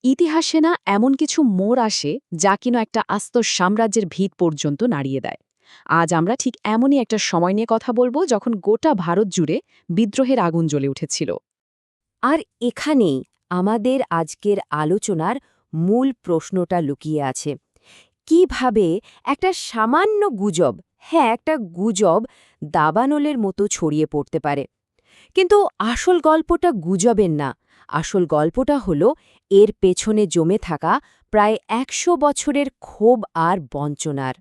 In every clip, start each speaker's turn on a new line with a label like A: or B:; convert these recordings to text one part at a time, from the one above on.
A: ইতিহাসে না এমন কিছু মোড় আসে যা কিনা একটা আস্ত সাম্রাজ্যের ভিত পর্যন্ত নাড়িয়ে দেয়। আজ আমরা ঠিক এমনই একটা সময় নিয়ে কথা বলবো যখন গোটা ভারত জুড়ে বিদ্রোহের আগুন জ্বলে উঠেছিল।
B: আর এখানেই আমাদের আজকের আলোচনার মূল প্রশ্নটা লুকিয়ে আছে। কিভাবে একটা সামান্য গুজব, একটা গুজব দাবানলের মতো ছড়িয়ে পড়তে পারে? কিন্তু আসল গল্পটা গুজবের না, আসল গল্পটা হলো এর পেছনে জমে থাকা প্রায় ১০০ বছরের ক্ষোভ আর বঞ্চনার।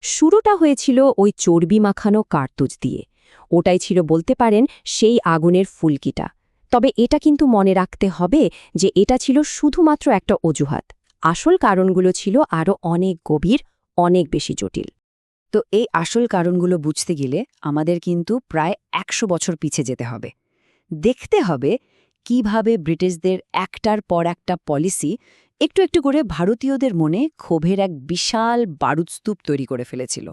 B: শুরুটা হয়েছিল ওই চর্বি মাখানো কার্তুজ দিয়ে। ওটাই ছিল বলতে পারেন সেই আগুনের ফুলকিটা। তবে এটা কিন্তু মনে রাখতে হবে যে এটা ছিল শুধুমাত্র একটা অজুহাত। আসল কারণগুলো ছিল আরও অনেক গভীর, অনেক বেশি জটিল।
C: তো এই আসল কারণগুলো বুঝতে গেলে আমাদের কিন্তু প্রায় ১০০ বছর পিছে যেতে হবে। দেখতে হবে কিভাবে ব্রিটিশদের একটার পর একটা পলিসি একটু একটু করে ভারতীয়দের মনে ক্ষোভের এক বিশাল বারুদস্তূপ তৈরি করে ফেলেছিল।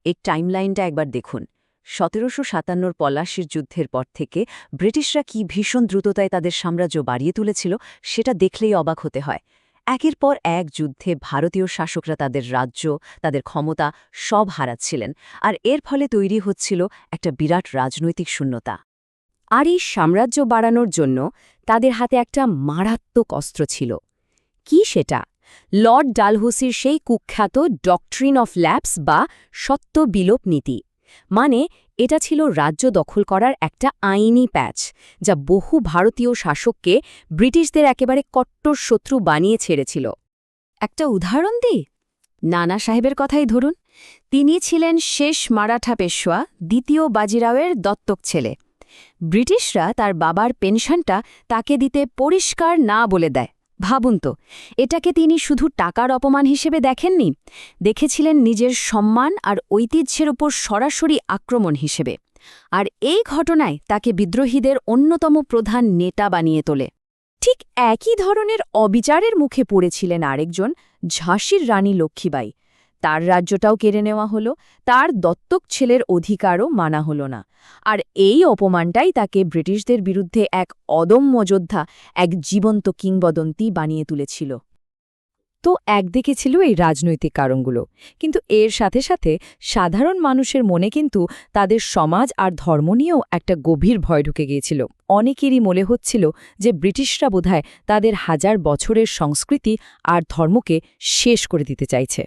C: এই টাইমলাইনটা একবার দেখুন। ১৭৫৭ পলাশির যুদ্ধের পর থেকে ব্রিটিশরা কি ভীষণ দ্রুততায় তাদের সাম্রাজ্য বাড়িয়ে তুলেছিল সেটা দেখলেই অবাক হতে হয়। একের পর এক যুদ্ধে ভারতীয় শাসকরা তাদের রাজ্য, তাদের ক্ষমতা সব হারাচ্ছিলেন, আর এর ফলে তৈরি হচ্ছিল একটা বিরাট রাজনৈতিক শূন্যতা।
B: আর এই সাম্রাজ্য বাড়ানোর জন্য তাদের হাতে একটা মারাত্মক অস্ত্র ছিল। কি সেটা? লর্ড ডালহৌসির সেই কুখ্যাত ডক্ট্রিন অফ ল্যাপস বা সত্য বিলোপ নীতি। মানে এটা ছিল রাজ্য দখল করার একটা আইনি প্যাচ, যা বহু ভারতীয় শাসককে ব্রিটিশদের একেবারে কট্টর শত্রু বানিয়ে ছেড়েছিল। একটা উদাহরণ দিই, নানা সাহেবের কথাই ধরুন। তিনি ছিলেন শেষ মারাঠা পেশোয়া দ্বিতীয় বাজিরাওয়ের দত্তক ছেলে। ব্রিটিশরা তার বাবার পেনশনটা তাকে দিতে পরিষ্কার না বলে দেয়। ভাবুন তো, এটাকে তিনি শুধু টাকার অপমান হিসেবে দেখেননি, দেখেছিলেন নিজের সম্মান আর ঐতিহ্যের ওপর সরাসরি আক্রমণ হিসেবে। আর এই ঘটনায় তাকে বিদ্রোহীদের অন্যতম প্রধান নেতা বানিয়ে তোলে। ঠিক একই ধরনের অবিচারের মুখে পড়েছিলেন আরেকজন, ঝাঁসির রানী লক্ষ্মীবাঈ। তার রাজ্যটাও কেড়ে নেওয়া হলো, তার দত্তক ছেলের অধিকারও মানা হলো না। আর এই অপমানটাই তাকে ব্রিটিশদের বিরুদ্ধে এক অদম্য যোদ্ধা, এক জীবন্ত কিংবদন্তি বানিয়ে তুলেছিল। তো একদিকে ছিল এই রাজনৈতিক কারণগুলো, কিন্তু এর সাথে সাথে সাধারণ মানুষের মনে কিন্তু তাদের সমাজ আর ধর্ম নিয়েও একটা গভীর ভয় ঢুকে গিয়েছিল। অনেকেরই মনে হচ্ছিল যে ব্রিটিশরা বোধহয় তাদের হাজার বছরের সংস্কৃতি আর ধর্মকে শেষ করে দিতে চাইছে।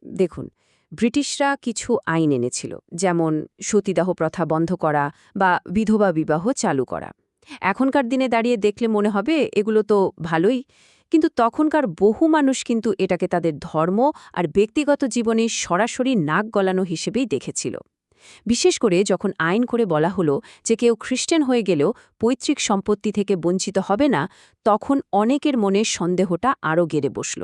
C: দেখুন, ব্রিটিশরা কিছু আইন এনেছিল, যেমন সতীদাহ প্রথা বন্ধ করা বা বিধবা বিবাহ চালু করা। এখনকার দিনে দাঁড়িয়ে দেখলে মনে হবে এগুলো তো ভালোই, কিন্তু তখনকার বহু মানুষ কিন্তু এটাকে তাদের ধর্ম আর ব্যক্তিগত জীবনে সরাসরি নাক গলানো হিসেবেই দেখেছিল। বিশেষ করে যখন আইন করে বলা হলো যে কেউ খ্রিস্টান হয়ে গেলেও পৈতৃক সম্পত্তি থেকে বঞ্চিত হবে না, তখন অনেকের মনে সন্দেহটা আরও গেড়ে বসল।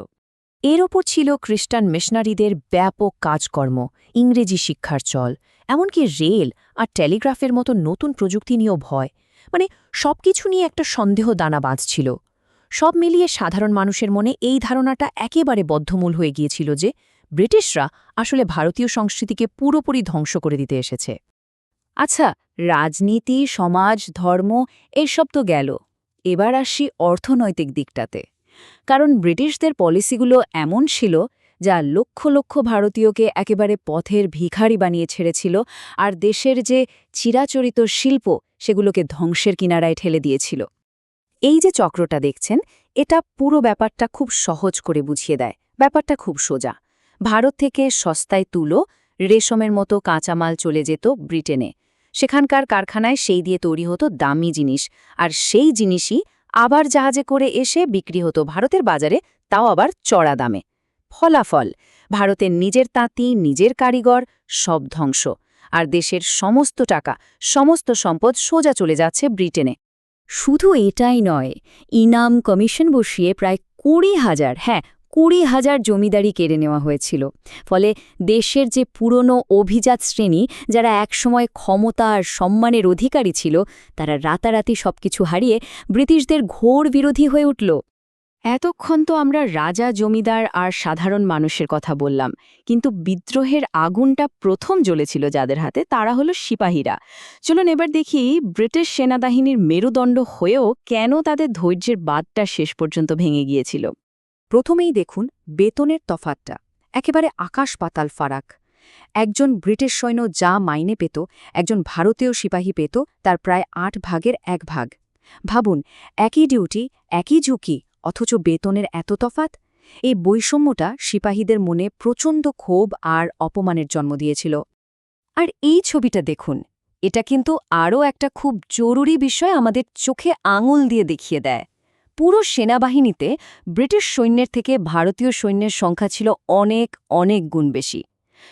B: এর ওপর ছিল খ্রিস্টান মিশনারিদের ব্যাপক কাজকর্ম, ইংরেজি শিক্ষার চল, এমনকি রেল আর টেলিগ্রাফের মতো নতুন প্রযুক্তি নিয়েও ভয়। মানে সবকিছু নিয়ে একটা সন্দেহ দানা বাঁধছিল। সব মিলিয়ে সাধারণ মানুষের মনে এই ধারণাটা একেবারে বদ্ধমূল হয়ে গিয়েছিল যে ব্রিটিশরা আসলে ভারতীয় সংস্কৃতিকে পুরোপুরি ধ্বংস করে দিতে এসেছে।
C: আচ্ছা, রাজনীতি, সমাজ, ধর্ম এইসব তো গেল। এবার আসি অর্থনৈতিক দিকটাতে। কারণ ব্রিটিশদের পলিসিগুলো এমন ছিল যা লক্ষ লক্ষ ভারতীয়কে একেবারে পথের ভিখারি বানিয়ে ছেড়েছিল, আর দেশের যে চিরাচরিত শিল্প সেগুলোকে ধ্বংসের কিনারায় ঠেলে দিয়েছিল। এই যে চক্রটা দেখছেন, এটা পুরো ব্যাপারটা খুব সহজ করে বুঝিয়ে দেয়। ব্যাপারটা খুব সোজা। ভারত থেকে সস্তায় তুলো, রেশমের মতো কাঁচামাল চলে যেত ব্রিটেনে। সেখানকার কারখানায় সেই দিয়ে তৈরি হতো দামি জিনিস, আর সেই জিনিসই আবার জাহাজে করে এসে বিক্রি হতো ভারতের বাজারে, তাও আবার চড়া দামে। ফলাফল, ভারতের নিজের তাঁতি, নিজের কারিগর সব ধ্বংস, আর দেশের সমস্ত টাকা, সমস্ত সম্পদ সোজা চলে যাচ্ছে ব্রিটেনে।
B: শুধু এটাই নয়, ইনাম কমিশন বসিয়ে প্রায় ২০,০০০ জমিদারি কেড়ে নেওয়া হয়েছিল। ফলে দেশের যে পুরনো অভিজাত শ্রেণী, যারা একসময় ক্ষমতা আর সম্মানের অধিকারী ছিল, তারা রাতারাতি সবকিছু হারিয়ে ব্রিটিশদের ঘোর বিরোধী হয়ে উঠল। এতক্ষণ তো আমরা রাজা, জমিদার আর সাধারণ মানুষের কথা বললাম, কিন্তু বিদ্রোহের আগুনটা প্রথম জ্বলেছিল যাদের হাতে, তারা হলো সিপাহীরা। চলুন এবার দেখি ব্রিটিশ সেনাবাহিনীর মেরুদণ্ড হয়েও কেন তাদের ধৈর্যের বাঁধটা শেষ পর্যন্ত ভেঙে গিয়েছিল।
C: প্রথমেই দেখুন বেতনের তফাতটা, একেবারে আকাশ পাতাল ফারাক। একজন ব্রিটিশ সৈন্য যা মাইনে পেত, একজন ভারতীয় সিপাহী পেত তার প্রায় ৮ ভাগের ১ ভাগ। ভাবুন, একই ডিউটি, একই ঝুঁকি, অথচ বেতনের এত তফাত। এই বৈষম্যটা সিপাহীদের মনে প্রচণ্ড ক্ষোভ আর অপমানের জন্ম দিয়েছিল। আর এই ছবিটা দেখুন, এটা কিন্তু আরও একটা খুব জরুরি বিষয় আমাদের চোখে আঙুল দিয়ে দেখিয়ে দেয়। পুরো সেনাবাহিনীতে ব্রিটিশ সৈন্যের থেকে ভারতীয় সৈন্যের সংখ্যা ছিল অনেক অনেক গুণ বেশি।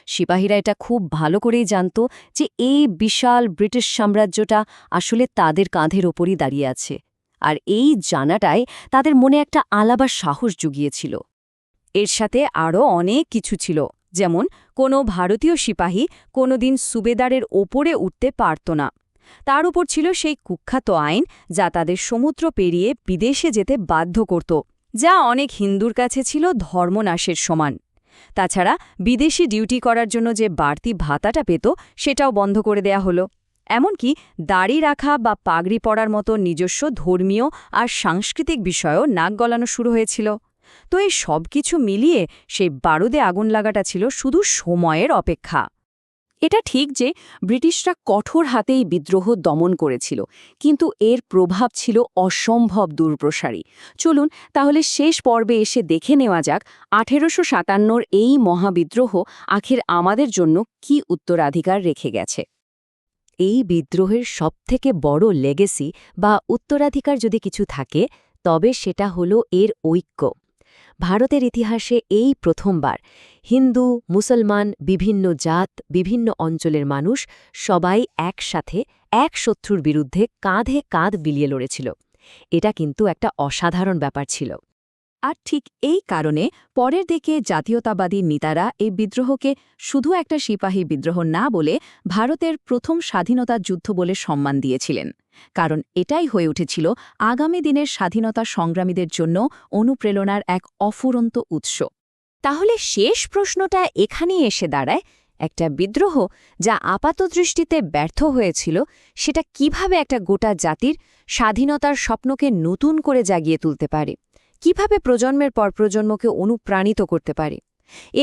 C: সিপাহীরা এটা খুব ভালো করেই জানত যে এই বিশাল ব্রিটিশ সাম্রাজ্যটা আসলে তাদের কাঁধের ওপরই দাঁড়িয়ে আছে, আর এই জানাটাই তাদের মনে একটা আলাদা সাহস জুগিয়েছিল। এর সাথে আরও অনেক কিছু ছিল, যেমন কোনো ভারতীয় সিপাহী কোনোদিন সুবেদারের ওপরে উঠতে পারত না। তার উপর ছিল সেই কুখ্যাত আইন যা তাদের সমুদ্র পেরিয়ে বিদেশে যেতে বাধ্য করত, যা অনেক হিন্দুর কাছে ছিল ধর্মনাশের সমান। তাছাড়া বিদেশি ডিউটি করার জন্য যে বাড়তি ভাতাটা পেত সেটাও বন্ধ করে দেয়া হলো। এমনকি দাড়ি রাখা বা পাগড়ি পরার মতো নিজস্ব ধর্মীয় আর সাংস্কৃতিক বিষয়ও নাক গলানো শুরু হয়েছিল। তো এই সব কিছু মিলিয়ে সেই বারুদে আগুন লাগাটা ছিল শুধু সময়ের অপেক্ষা।
B: এটা ঠিক যে ব্রিটিশরা কঠোর হাতেই বিদ্রোহ দমন করেছিল, কিন্তু এর প্রভাব ছিল অসম্ভব দূরপ্রসারী। চলুন তাহলে শেষ পর্বে এসে দেখে নেওয়া যাক ১৮৫৭র এই মহাবিদ্রোহ আখের আমাদের জন্য কি উত্তরাধিকার রেখে গেছে। এই বিদ্রোহের সবথেকে বড় লেগেসি বা উত্তরাধিকার যদি কিছু থাকে, তবে সেটা হলো এর ঐক্য। ভারতের ইতিহাসে এই প্রথমবার হিন্দু, মুসলমান, বিভিন্ন জাত, বিভিন্ন অঞ্চলের মানুষ সবাই একসাথে এক শত্রুর বিরুদ্ধে কাঁধে কাঁধ বিলিয়ে লড়েছিল। এটা কিন্তু একটা অসাধারণ ব্যাপার ছিল। আর ঠিক এই কারণে পরের দিকে জাতীয়তাবাদী নেতারা এই বিদ্রোহকে শুধু একটা সিপাহী বিদ্রোহ না বলে ভারতের প্রথম স্বাধীনতা যুদ্ধ বলে সম্মান দিয়েছিলেন, কারণ এটাই হয়ে উঠেছিল আগামী দিনের স্বাধীনতা সংগ্রামীদের জন্য অনুপ্রেরণার এক অফুরন্ত উৎস। তাহলে শেষ প্রশ্নটা এখানেই এসে দাঁড়ায়, একটা বিদ্রোহ যা আপাতদৃষ্টিতে ব্যর্থ হয়েছিল, সেটা কিভাবে একটা গোটা জাতির স্বাধীনতার স্বপ্নকে নতুন করে জাগিয়ে তুলতে পারে, কিভাবে প্রজন্মের পর প্রজন্মকে অনুপ্রাণিত করতে পারে?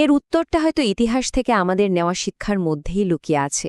B: এর উত্তরটা হয়তো ইতিহাস থেকে আমাদের নেওয়া শিক্ষার মধ্যেই লুকিয়ে আছে।